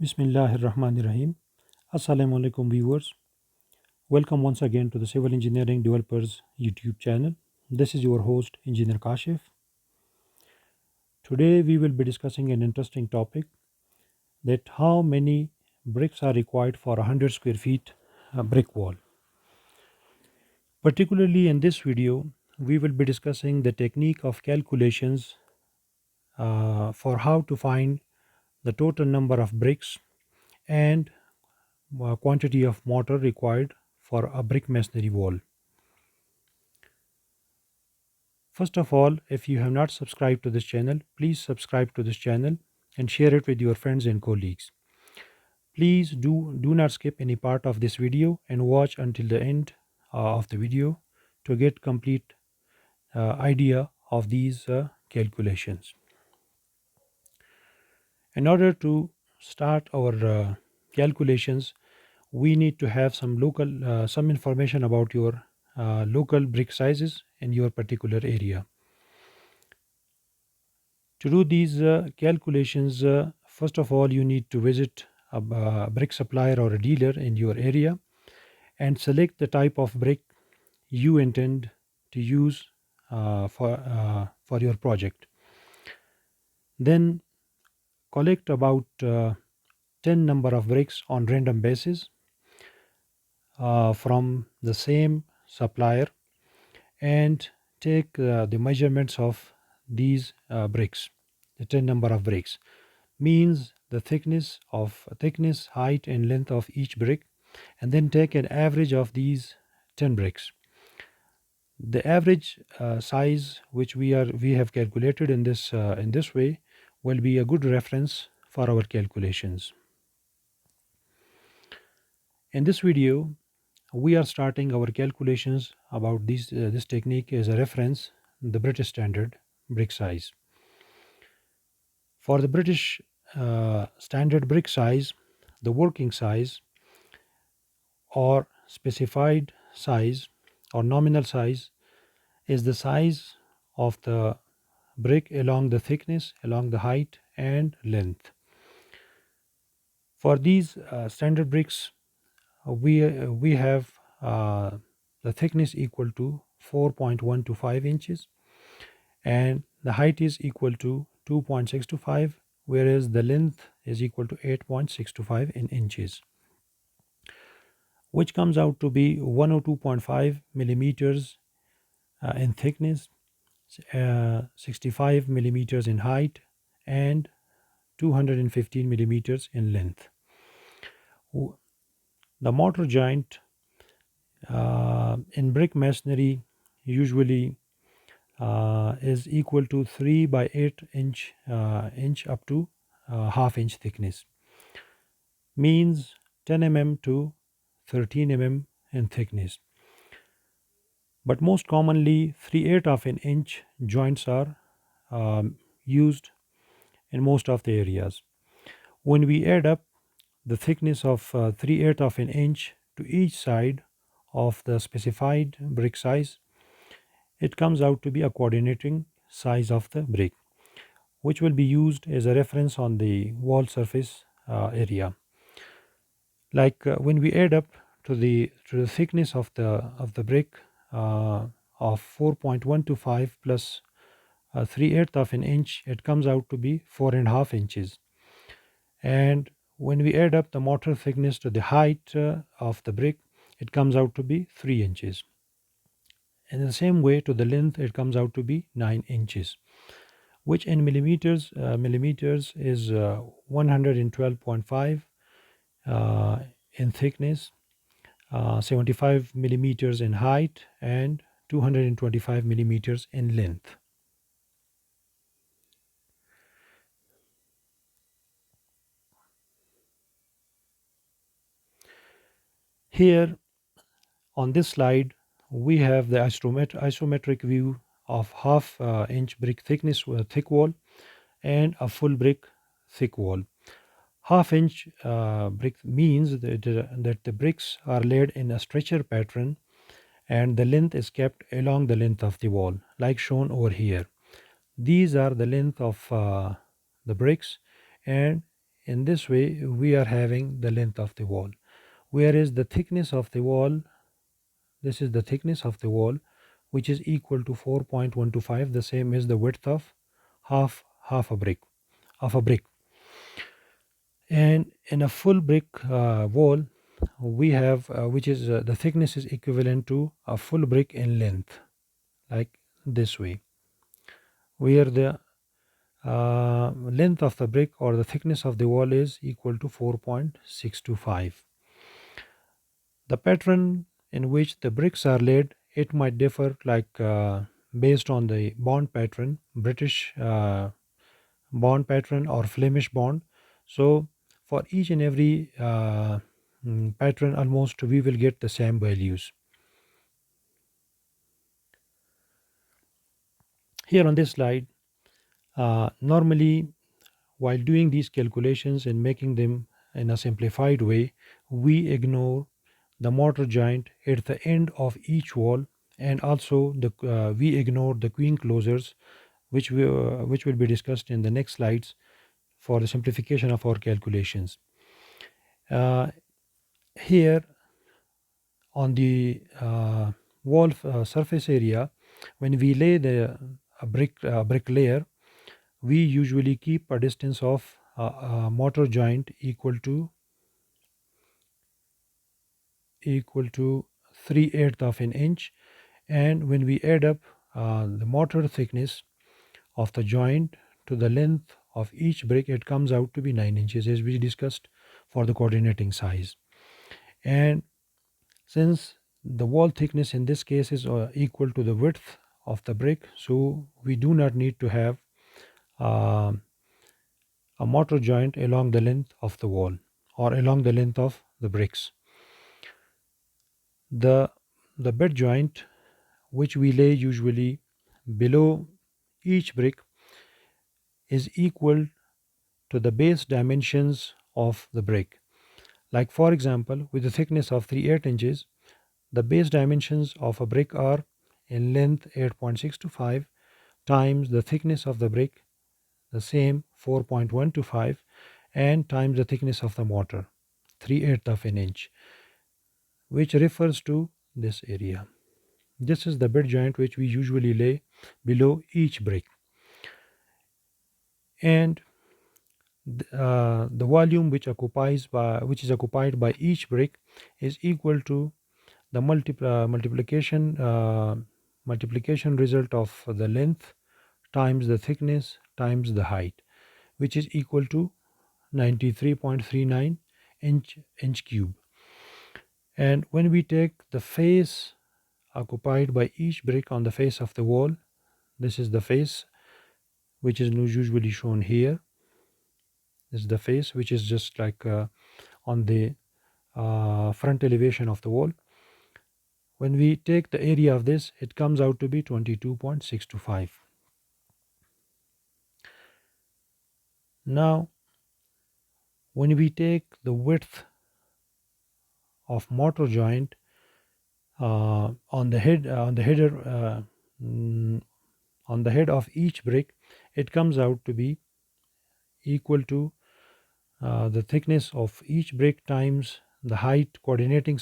Bismillahirrahmanirrahim. Assalamu alaikum viewers. Welcome once again to the Civil Engineering Developers YouTube channel. This is your host Engineer Kashif. Today we will be discussing an interesting topic, that how many bricks are required for a 100 square feet brick wall. Particularly in this video we will be discussing the technique of calculations for how to find the total number of bricks and quantity of mortar required for a brick masonry wall. First of all, if you have not subscribed to this channel, please subscribe to this channel and share it with your friends and colleagues. Please do not skip any part of this video and watch until the end of the video to get complete idea of these calculations. In order to start our calculations, we need to have some information about your local brick sizes in your particular area. To do these calculations, first of all, you need to visit a brick supplier or a dealer in your area and select the type of brick you intend to use for your project. Then collect about 10 number of bricks on random basis from the same supplier and take the measurements of these bricks. The 10 number of bricks means the thickness, height and length of each brick, and then take an average of these 10 bricks. The average size which we have calculated in this way will be a good reference for our calculations. In this video we are starting our calculations about this technique as a reference, the British standard brick size. For the British standard brick size, the working size or specified size or nominal size is the size of the brick along the thickness, along the height and length. For these standard bricks, we have the thickness equal to 4.125 inches and the height is equal to 2.625, whereas the length is equal to 8.625 in inches, which comes out to be 102.5 millimeters in thickness, 65 millimeters in height and 215 millimeters in length. The mortar joint in brick masonry usually is equal to 3 by 8 inch up to half inch thickness, means 10 mm to 13 mm in thickness. But most commonly 3/8 of an inch joints are used in most of the areas. When we add up the thickness of 3/8 of an inch to each side of the specified brick size, it comes out to be a coordinating size of the brick, which will be used as a reference on the wall surface area. Like when we add up to the thickness of the brick of 4.125 plus 3/8 of an inch, it comes out to be 4.5 inches. And when we add up the mortar thickness to the height of the brick, it comes out to be 3 inches. In the same way, to the length, it comes out to be 9 inches, which in millimeters is 112.5 in thickness, 75 millimeters in height and 225 millimeters in length. Here on this slide we have the isometric view of half inch brick thickness thick wall and a full brick thick wall. Half inch brick means that the bricks are laid in a stretcher pattern and the length is kept along the length of the wall, like shown over here. These are the length of the bricks, and in this way we are having the length of the wall, whereas the thickness of the wall, this is the thickness of the wall, which is equal to 4.125, the same as the width of half a brick of a brick. And in a full brick wall, we have which is the thickness is equivalent to a full brick in length, like this way, where the length of the brick or the thickness of the wall is equal to 4.625. The pattern in which the bricks are laid, it might differ, like based on the bond pattern, British bond pattern or Flemish bond. So for each and every pattern, almost we will get the same values. Here on this slide, normally while doing these calculations and making them in a simplified way, we ignore the mortar joint at the end of each wall, and also we ignore the queen closures, which will be discussed in the next slides for the simplification of our calculations. Here on the wall surface area, when we lay the brick layer, we usually keep a distance of a mortar joint equal to 3/8 of an inch, and when we add up the mortar thickness of the joint to the length of each brick, it comes out to be 9 inches, as we discussed for the coordinating size. And since the wall thickness in this case is equal to the width of the brick, so we do not need to have uh, a mortar joint along the length of the wall or along the length of the bricks. The bed joint, which we lay usually below each brick, is equal to the base dimensions of the brick. Like for example, with a thickness of 3/8 inches, the base dimensions of a brick are in length 8.625 times the thickness of the brick, the same 4.125, and times the thickness of the mortar, 3/8 of an inch, which refers to this area. This is the bed joint which we usually lay below each brick. And the volume which is occupied by each brick is equal to the multiplication result of the length times the thickness times the height, which is equal to 93.39 inch cube. And when we take the face occupied by each brick on the face of the wall, this is the face which is usually shown here. This is the face which is just like on the front elevation of the wall. When we take the area of this, it comes out to be 22.625. Now, when we take the width of mortar joint on the head of each brick, it comes out to be equal to the thickness of each brick times the height, coordinating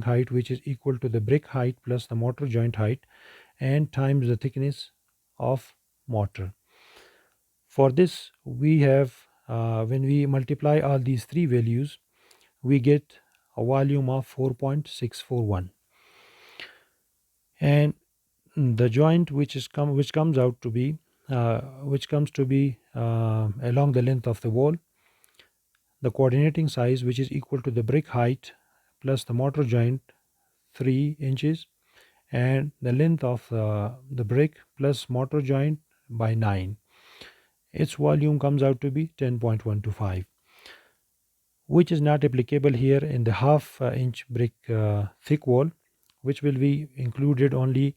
height, which is equal to the brick height plus the mortar joint height, and times the thickness of mortar. For this, we have when we multiply all these three values, we get a volume of 4.641, and the joint which comes out to be along the length of the wall, the coordinating size, which is equal to the brick height plus the mortar joint 3 inches, and the length of the brick plus mortar joint by 9. Its volume comes out to be 10.125, which is not applicable here in the half inch brick thick wall, which will be included only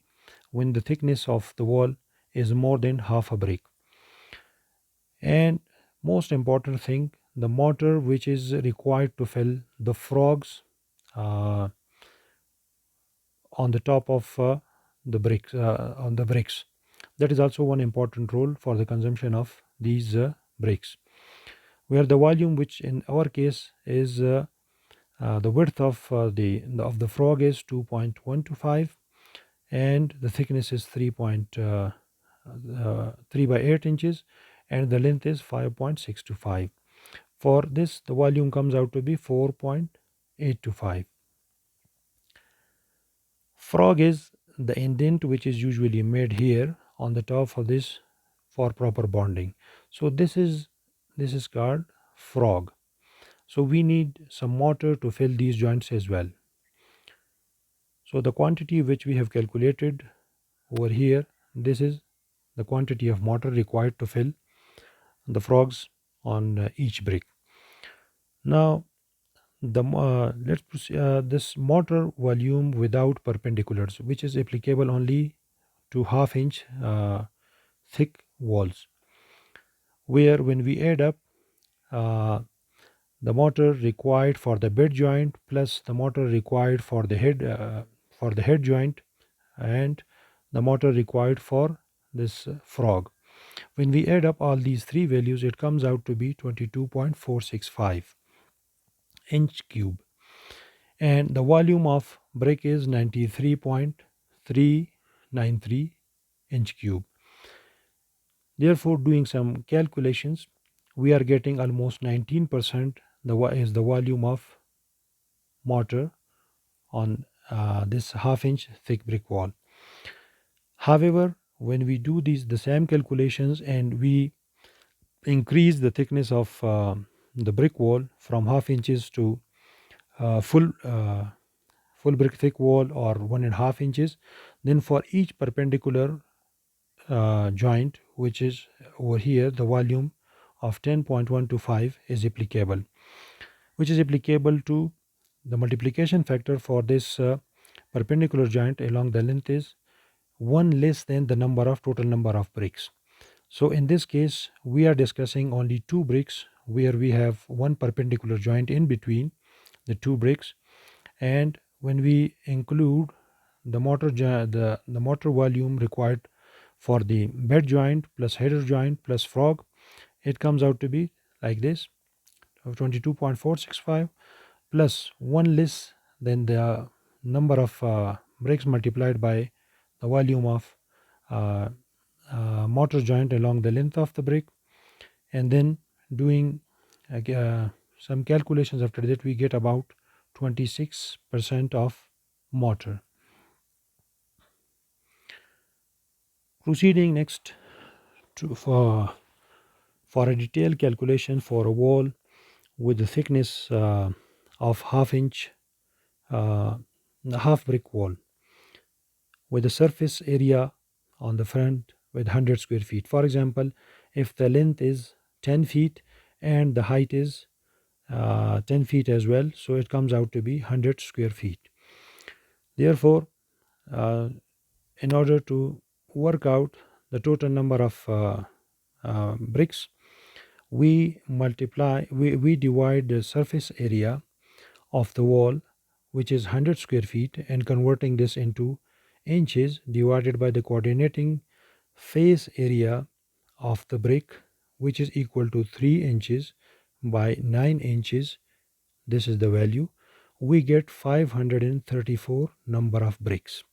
when the thickness of the wall is more than half a brick. And most important thing, the mortar which is required to fill the frogs on the top of the bricks on the bricks, that is also one important role for the consumption of these bricks. where the volume, which in our case is the width of the frog is 2.125, and the thickness is 3 by 8 inches, and the length is 5.625. For this, the volume comes out to be 4.825. Frog is the indent which is usually made here on the top of this for proper bonding. So this is called frog. So we need some mortar to fill these joints as well. So the quantity which we have calculated over here, this is the quantity of mortar required to fill the frogs on each brick. Now let's proceed, this mortar volume without perpendiculars, which is applicable only to half-inch thick walls, where when we add up uh, the mortar required for the bed joint plus the mortar required for the head joint and the mortar required for this frog. When we add up all these three values, it comes out to be 22.465 inch cube, and the volume of brick is 93.393 inch cube. Therefore, doing some calculations, we are getting almost 19% is the volume of mortar on this half-inch thick brick wall. However, when we do the same calculations and we increase the thickness of the brick wall from half inches to full brick thick wall or 1.5 inches, then for each perpendicular joint, which is over here, the volume of 10.125 is applicable, which is applicable to the multiplication factor for this perpendicular joint along the length is 1 less than the total number of bricks. So in this case, we are discussing only 2 bricks where we have one perpendicular joint in between the 2 bricks, and when we include the the mortar volume required for the bed joint plus header joint plus frog, it comes out to be like this: 22.465 plus 1 less than the number of bricks multiplied by the volume of uh, mortar joint along the length of the brick, and then doing some calculations after that, we get about 26% of mortar. Proceeding next to for a detailed calculation for a wall with the thickness of half-inch uh, half brick wall with a surface area on the front with 100 square feet. For example, if the length is 10 feet and the height is 10 feet as well, so it comes out to be 100 square feet. Therefore, uh, in order to work out the total number of bricks, we divide the surface area of the wall, which is 100 square feet, and converting this into inches divided by the coordinating face area of the brick, which is equal to 3 inches by 9 inches. This is the value. We get 534 number of bricks.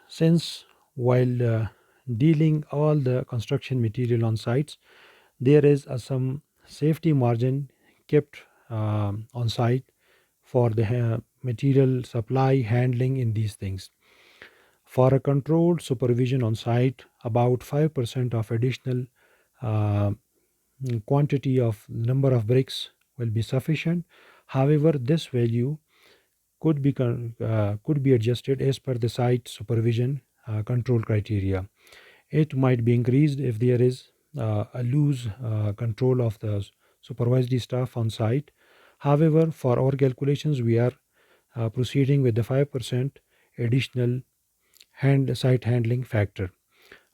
Since while dealing all the construction material on sites, there is some safety margin kept on site for the material supply handling in these things. For a controlled supervision on site, about 5% of additional uh, quantity of number of bricks will be sufficient. However, this value could be adjusted as per the site supervision control criteria. It might be increased if there is a loose control of the supervisory staff on site. However, for our calculations, we are proceeding with the 5% additional site handling factor.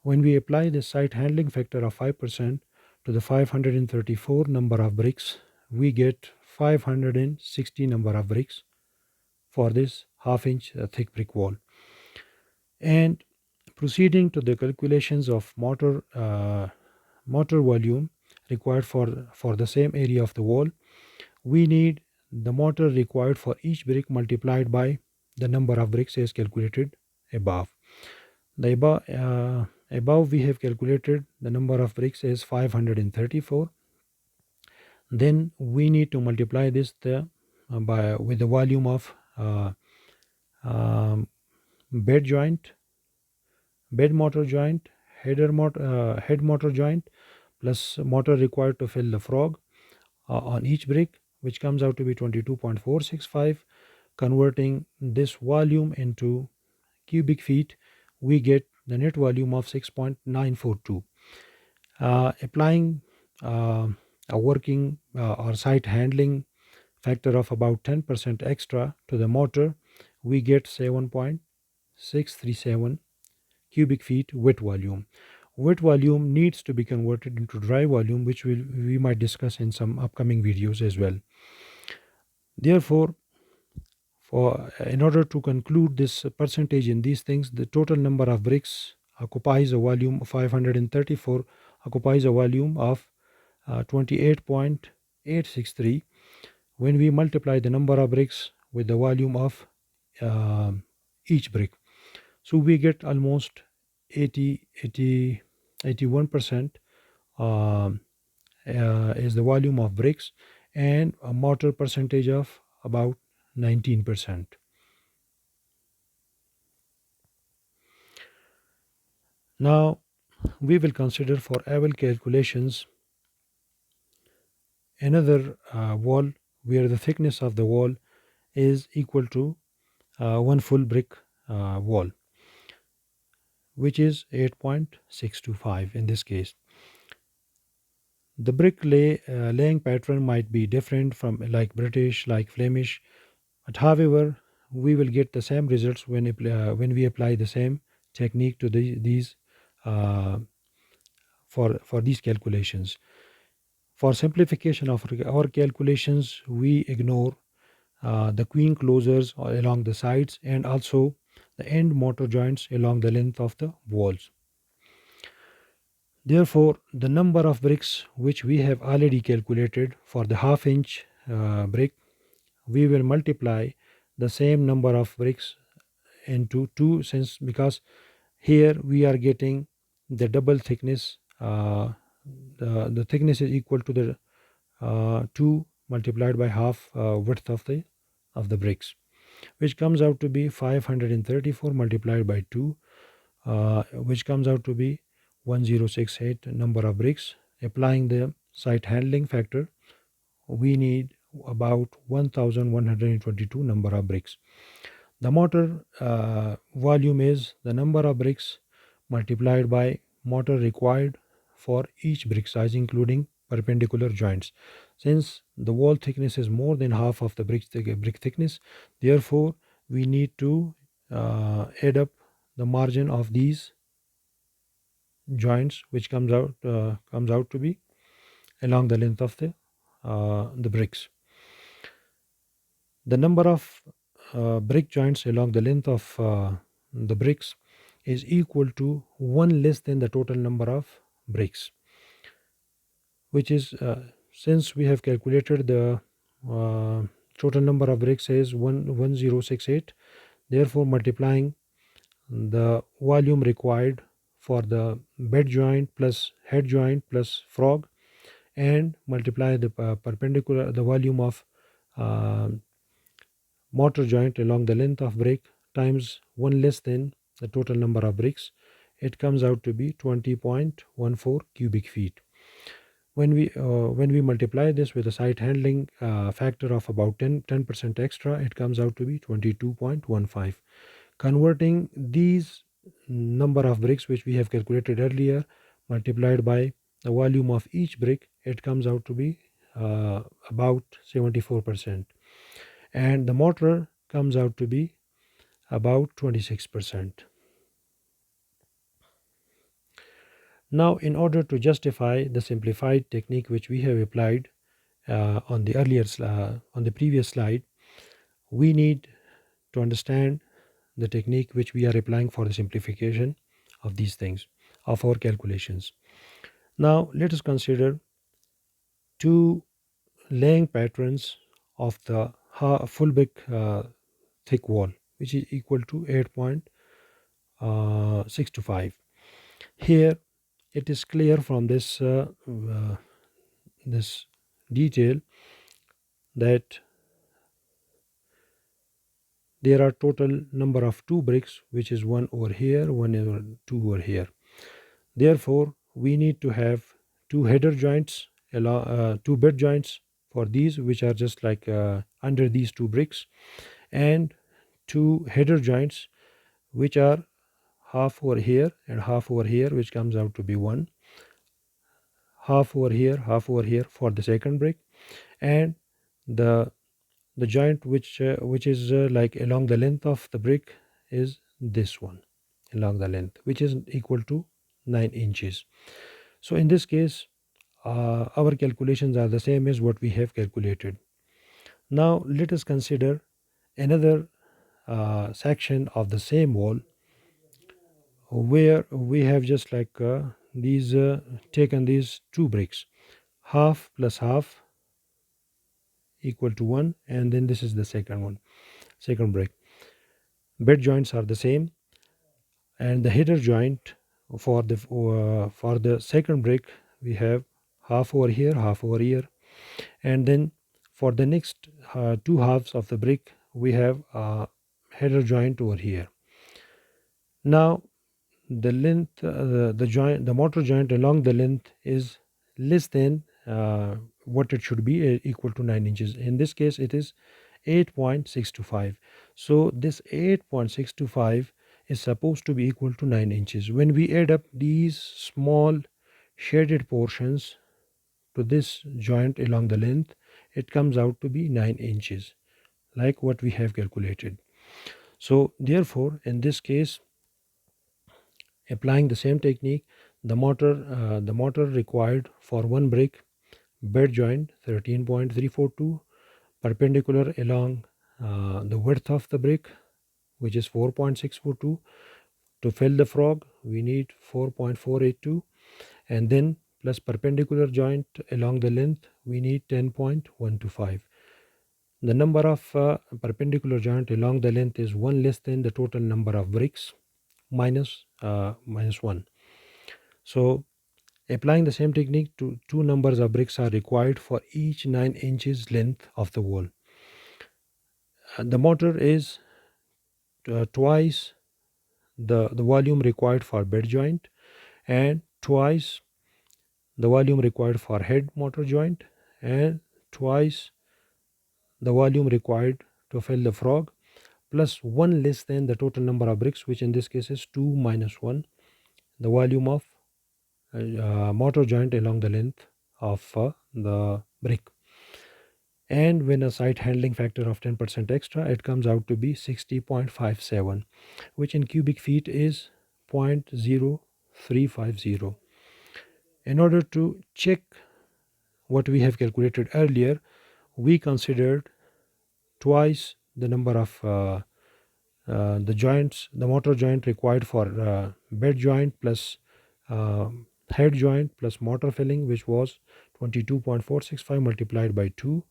When we apply the site handling factor of 5% to the 534 number of bricks, we get 560 number of bricks for this half-inch thick brick wall. And proceeding to the calculations of mortar volume required for the same area of the wall, we need the mortar required for each brick multiplied by the number of bricks as calculated above. Above we have calculated the number of bricks as 534. Then we need to multiply this by with the volume of um, bed joint, bed mortar joint, head mortar joint, plus mortar required to fill the frog on each brick, which comes out to be 22.465. Converting this volume into cubic feet, we get the net volume of 6.942. Applying a working or site handling factor of about 10% extra to the mortar, we get 7.637 cubic feet wet volume. Wet volume needs to be converted into dry volume, which we might discuss in some upcoming videos as well. Therefore, in order to conclude this percentage in these things, the total number of bricks occupies a volume of 534, occupies a volume of 28.863. When we multiply the number of bricks with the volume of uh, each brick, so we get almost 81% is the volume of bricks, and a mortar percentage of about 19%. Now we will consider for able calculations another wall where the thickness of the wall is equal to one full brick wall, which is 8.625 in this case. The laying pattern might be different from like British, like Flemish, but however, we will get the same results when we apply the same technique to these uh, for these calculations. For simplification of our calculations, we ignore the queen closures along the sides and also the end mortar joints along the length of the walls. Therefore, the number of bricks which we have already calculated for the half-inch brick, we will multiply the same number of bricks into 2, since because here we are getting the double thickness. The thickness is equal to the 2 multiplied by half width of the bricks, which comes out to be 534 multiplied by 2, which comes out to be 1068 number of bricks. Applying the site handling factor, we need about 1122 number of bricks. The mortar volume is the number of bricks multiplied by mortar required for each brick size, including perpendicular joints. Since the wall thickness is more than half of the brick thickness, therefore we need to add up the margin of these joints, which comes out to be along the length of the bricks. The number of brick joints along the length of the bricks is equal to 1 less than the total number of bricks, which is since we have calculated the total number of bricks is 1068, therefore multiplying the volume required for the bed joint plus head joint plus frog and multiply the perpendicular the volume of uh, mortar joint along the length of brick times 1 less than the total number of bricks, it comes out to be 20.14 cubic feet. When we multiply this with a site handling factor of about 10% extra, it comes out to be 22.15. Converting these number of bricks which we have calculated earlier multiplied by the volume of each brick, it comes out to be about 74%, and the mortar comes out to be about 26%. Now, in order to justify the simplified technique which we have applied on the previous slide, we need to understand the technique which we are applying for the simplification of these things of our calculations. Now, let us consider two laying patterns of the full brick thick wall, which is equal to 8.625. Here it is clear from this detail that there are total number of two bricks, which is one over here, one over two over here. Therefore, we need to have two header joints, two bed joints for these, which are just like under these two bricks, and two header joints, which are half over here and half over here, which comes out to be one, half over here for the second brick, and the joint which is like along the length of the brick is this one along the length, which is equal to 9 inches. So in this case, our calculations are the same as what we have calculated. Now let us consider another section of the same wall where we have just like these taken these two bricks, half plus half equal to 1, and then this is the second brick. Bed joints are the same, and the header joint for the second brick we have half over here, half over here, and then for the next two halves of the brick we have a header joint over here. Now the length the mortar joint along the length is less than what it should be, equal to 9 inches. In this case it is 8.625. So this 8.625 is supposed to be equal to 9 inches. When we add up these small shaded portions to this joint along the length, it comes out to be 9 inches, like what we have calculated. So therefore in this case, applying the same technique, the mortar required for one brick, bed joint 13.342, perpendicular along the width of the brick, which is 4.642. To fill the frog we need 4.482, and then plus perpendicular joint along the length we need 10.125. The number of perpendicular joint along the length is 1 less than the total number of bricks, minus 1. So applying the same technique, to two numbers of bricks are required for each 9 inches length of the wall. The mortar is twice the volume required for bed joint, and twice the volume required for head mortar joint, and twice the volume required to fill the frog, plus 1 less than the total number of bricks, which in this case is 2 minus 1, the volume of mortar joint along the length of the brick. And when a site handling factor of 10% extra, it comes out to be 60.57, which in cubic feet is 0.0350. In order to check what we have calculated earlier, we considered twice the number of the mortar joint required for bed joint plus head joint plus mortar filling, which was 22.465 multiplied by 2,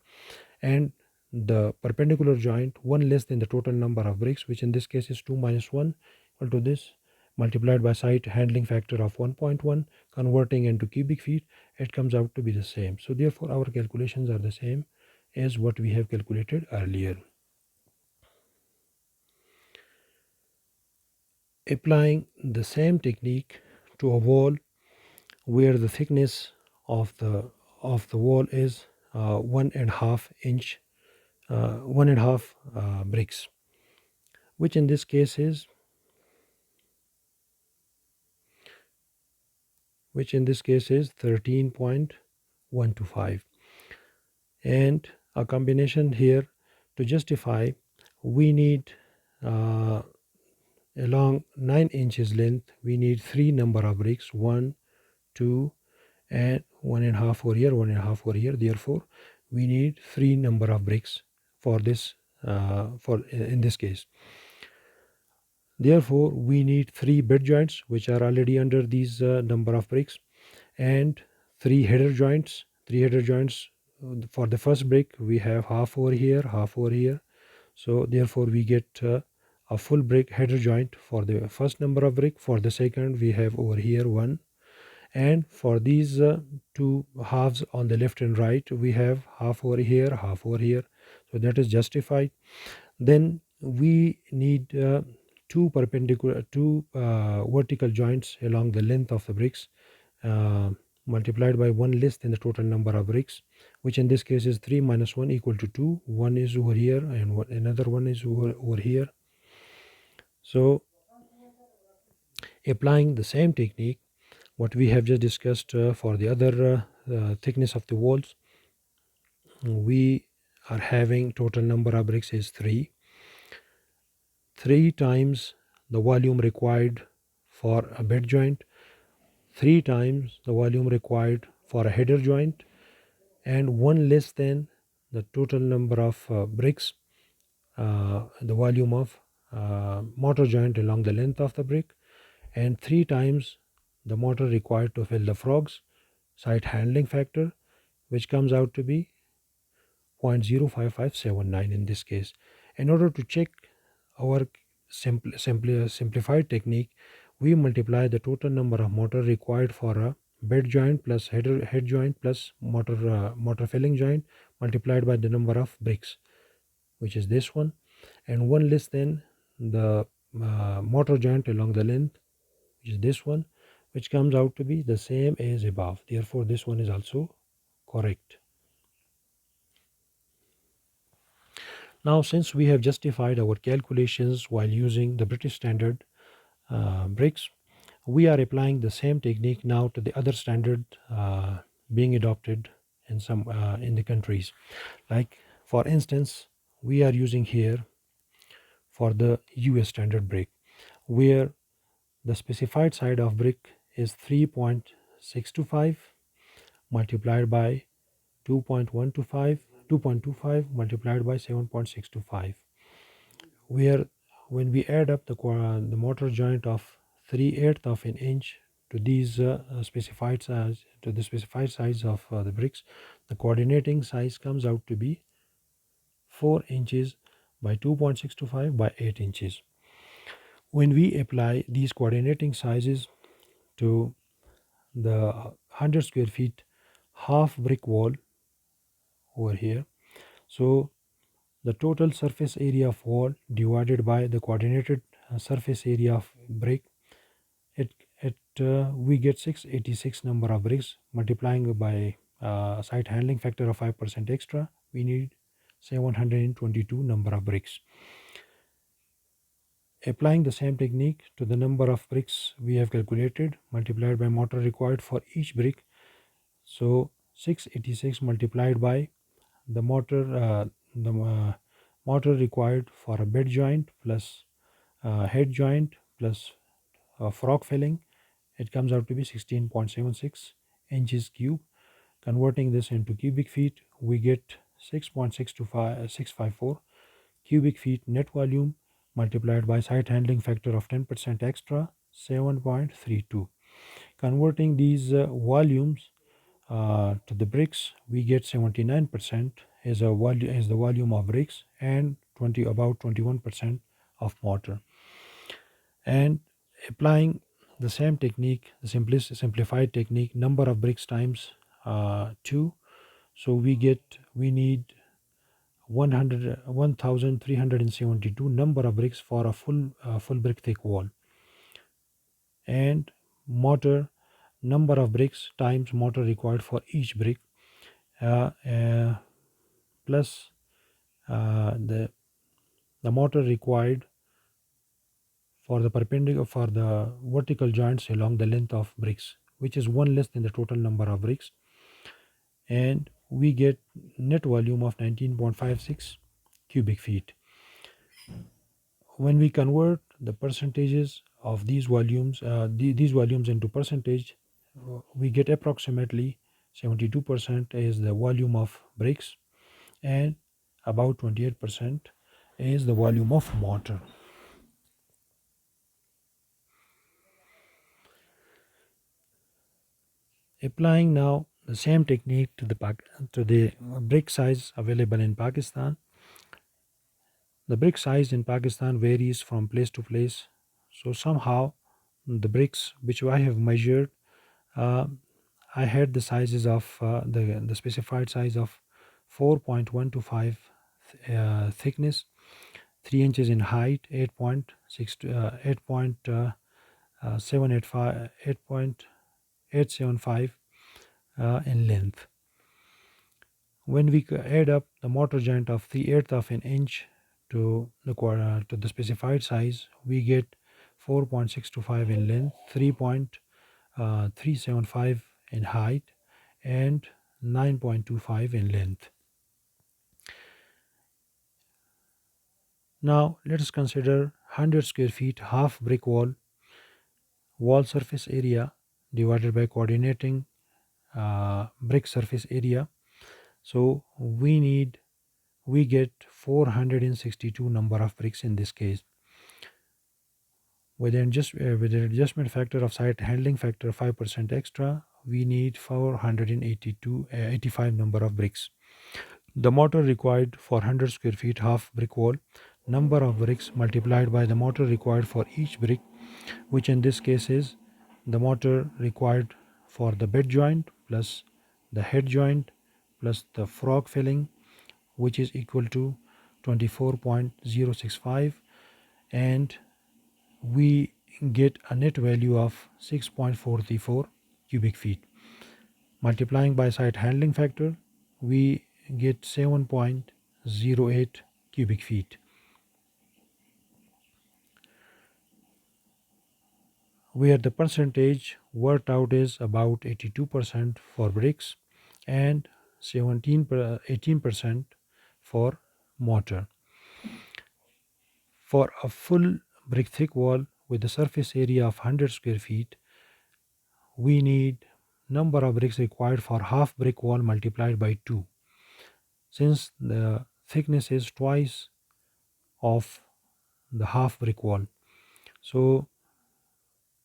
and the perpendicular joint 1 less than the total number of bricks, which in this case is 2 minus 1, equal to this, multiplied by site handling factor of 1.1, converting into cubic feet, it comes out to be the same. So therefore our calculations are the same as what we have calculated earlier. Applying the same technique to a wall where the thickness of the wall is 1.5 inch, 1.5 bricks, which in this case is 13.125, and a combination here to justify, we need along 9 inches length we need 3 number of bricks, 1, 2, and 1.5 over here, 1.5 over here. Therefore we need 3 number of bricks for this for in this case. Therefore we need 3 bed joints, which are already under these number of bricks, and 3 header joints, three header joints. For the first brick we have half over here, half over here, so therefore we get a full brick header joint for the first number of brick. For the second we have over here one, and for these two halves on the left and right we have half over here, half over here, so that is justified. Then we need two vertical joints along the length of the bricks, uh, multiplied by one less than the total number of bricks, which in this case is 3 minus 1 equal to 2. One is over here and another one is over here. So applying the same technique what we have just discussed for the other thickness of the walls, we are having total number of bricks is 3 times the volume required for a bed joint, 3 times the volume required for a header joint, and 1 less than the total number of bricks, the volume of mortar joint along the length of the brick, and 3 times the mortar required to fill the frogs site handling factor, which comes out to be 0.05579 in this case. In order to check our simplified technique, we multiply the total number of mortar required for a bed joint plus head joint plus mortar filling joint multiplied by the number of bricks, which is this one, and one less than the mortar joint along the length, which is this one, which comes out to be the same as above. Therefore this one is also correct. Now since we have justified our calculations while using the British standard bricks, we are applying the same technique now to the other standard being adopted in some in the countries. Like for instance, we are using here for the US standard brick, where the specified side of brick is 3.625 multiplied by 2.25 multiplied by 7.625, where when we add up the mortar joint of 3/8 of an inch to these specified size, to the specified size of the bricks, the coordinating size comes out to be 4 inches by 2.625 by 8 inches. When we apply these coordinating sizes to the 100 square feet half brick wall over here, so the total surface area of wall divided by the coordinated surface area of brick, we get 686 number of bricks. Multiplying by site handling factor of 5% extra, we need 722 number of bricks. Applying the same technique to the number of bricks we have calculated multiplied by mortar required for each brick, so 686 multiplied by the mortar required for a bed joint plus head joint plus frog filling, it comes out to be 16.76 inches cube. Converting this into cubic feet, we get 6.654 cubic feet net volume multiplied by site handling factor of 10% extra, 7.32. Converting these volumes to the bricks, we get 79% as the volume of bricks and about 21% of mortar. And applying the same technique, the simplified technique, number of bricks times 2, so we need 1372 number of bricks for a full brick thick wall, and mortar number of bricks times mortar required for each brick, plus the mortar required for the vertical joints along the length of bricks, which is one less than the total number of bricks, and we get net volume of 19.56 cubic feet. When we convert the percentages of these volumes into percentage, we get approximately 72% is the volume of bricks and about 28% is the volume of mortar. Applying now the same technique to the brick size available in Pakistan. The brick size in Pakistan varies from place to place. So somehow the bricks which I have measured, uh, I had the sizes of the specified size of 4.125 thickness, 3 inches in height, 8.6 to 8.785 8.875 in length. When we add up the mortar joint of 3/8 of an inch to the specified size, we get 4.625 in length, 3.375 in height, and 9.25 in length. Now let us consider 100 square feet half brick wall surface area divided by coordinating brick surface area. So we get 462 number of bricks in this case. With an adjustment factor of site handling factor 5% extra, we need 85 number of bricks. The mortar required for 100 square feet half brick wall, number of bricks multiplied by the mortar required for each brick, which in this case is the mortar required for the bed joint plus the head joint plus the frog filling, which is equal to 24.065, and we get a net value of 6.434 cubic feet. Multiplying by site handling factor, we get 7.08 cubic feet, where the percentage worked out is about 82% for bricks and 18% for mortar. For a full brick thick wall with a surface area of 100 square feet, we need number of bricks required for half brick wall multiplied by 2, since the thickness is twice of the half brick wall. So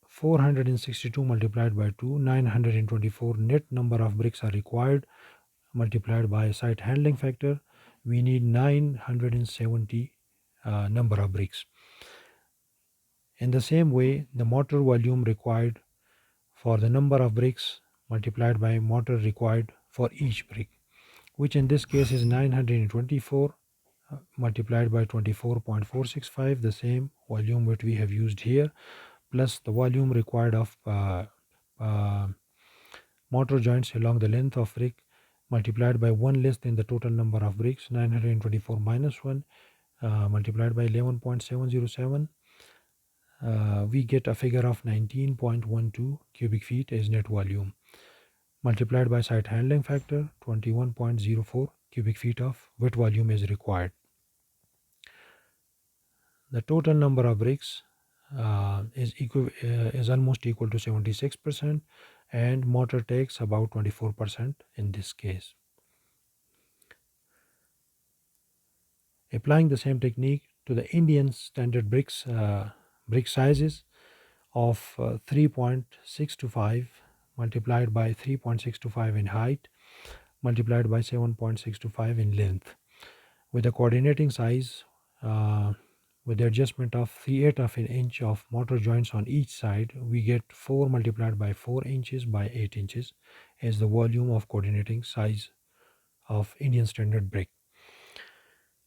462 multiplied by 2, 924 net number of bricks are required, multiplied by site handling factor, we need 970 number of bricks. In the same way, the mortar volume required for the number of bricks multiplied by mortar required for each brick, which in this case is 924 multiplied by 24.465, the same volume which we have used here, plus the volume required of uh, mortar joints along the length of brick multiplied by 1 less than the total number of bricks, 924 minus 1 multiplied by 11.707, we get a figure of 19.12 cubic feet as net volume, multiplied by site handling factor 21.04 cubic feet of wet volume is required. The total number of bricks is almost equal to 76%, and mortar takes about 24% in this case. Applying the same technique to the Indian standard brick sizes of 3.625 multiplied by 3.625 in height multiplied by 7.625 in length, with the coordinating size with the adjustment of 3/8 of an inch of mortar joints on each side, we get 4 multiplied by 4 inches by 8 inches as the volume of coordinating size of Indian standard brick.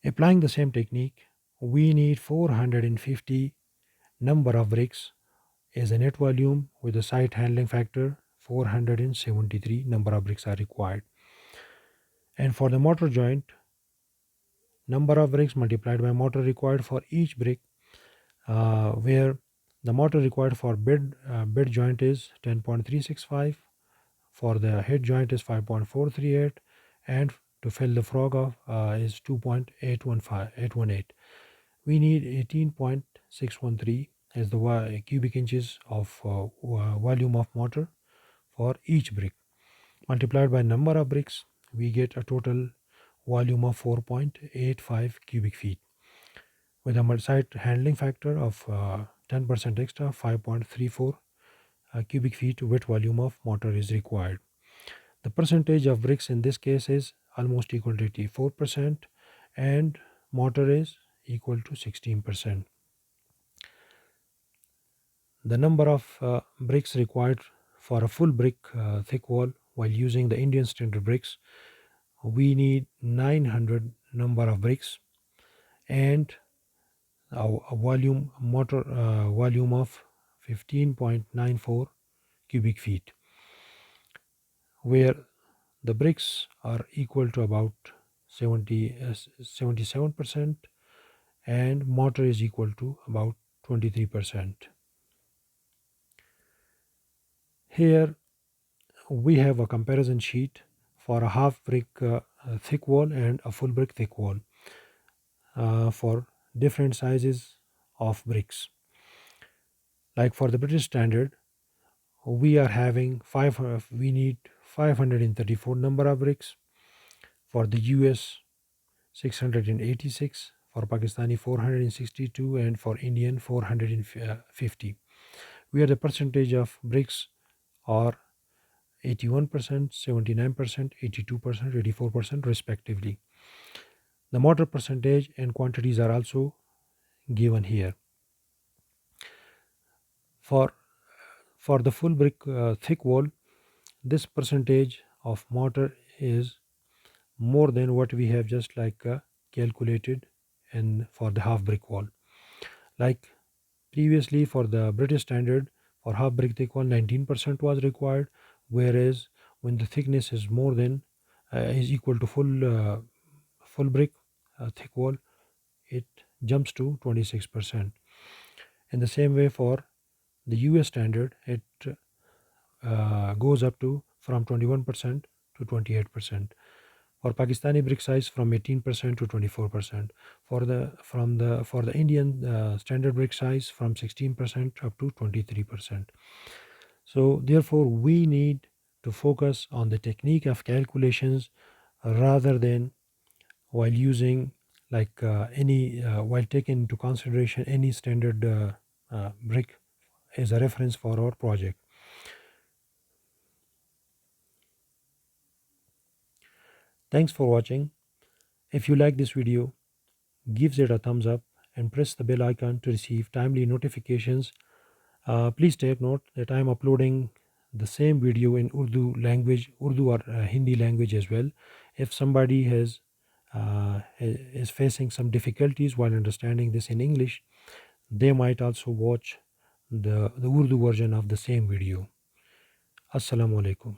Applying the same technique, we need 450 number of bricks as a net volume, with the site handling factor 473 number of bricks are required. And for the mortar joint, number of bricks multiplied by mortar required for each brick, where the mortar required for bed joint is 10.365, for the head joint is 5.438, and to fill the frog off is 2.818. We need 18.613 as the cubic inches of volume of mortar for each brick. Multiplied by number of bricks, we get a total volume of 4.85 cubic feet. With a site handling factor of 10% extra, 5.34 cubic feet wet volume of mortar is required. The percentage of bricks in this case is almost equal to 84%, and mortar is equal to 16%. The number of bricks required for a full brick thick wall while using the Indian standard bricks, we need 900 number of bricks and a volume of 15.94 cubic feet, where the bricks are equal to about 77% and mortar is equal to about 23%. Here we have a comparison sheet for a half brick thick wall and a full brick thick wall for different sizes of bricks. Like for the British standard, we are having we need 534 number of bricks. For the US, 686, for Pakistani 462, and for Indian 450, where the percentage of bricks are 81%, 79%, 82%, 84% respectively. The mortar percentage and quantities are also given here. For the full brick thick wall, this percentage of mortar is more than what we have just calculated and for the half brick wall. Like previously for the British standard, for half brick thick wall 19% was required, whereas when the thickness is more than is equal to full brick thick wall, it jumps to 26%. In the same way for the US standard, it goes up to from 21% to 28%. For Pakistani brick size from 18% to 24%. For the Indian standard brick size from 16% up to 23%. So therefore we need to focus on the technique of calculations rather than while using while taking into consideration any standard brick as a reference for our project. Thanks for watching. If you like this video, give it a thumbs up and press the bell icon to receive timely notifications. Please take note that I am uploading the same video in Urdu language, Urdu or Hindi language as well. If somebody is facing some difficulties while understanding this in English, they might also watch the Urdu version of the same video. Assalamu alaikum.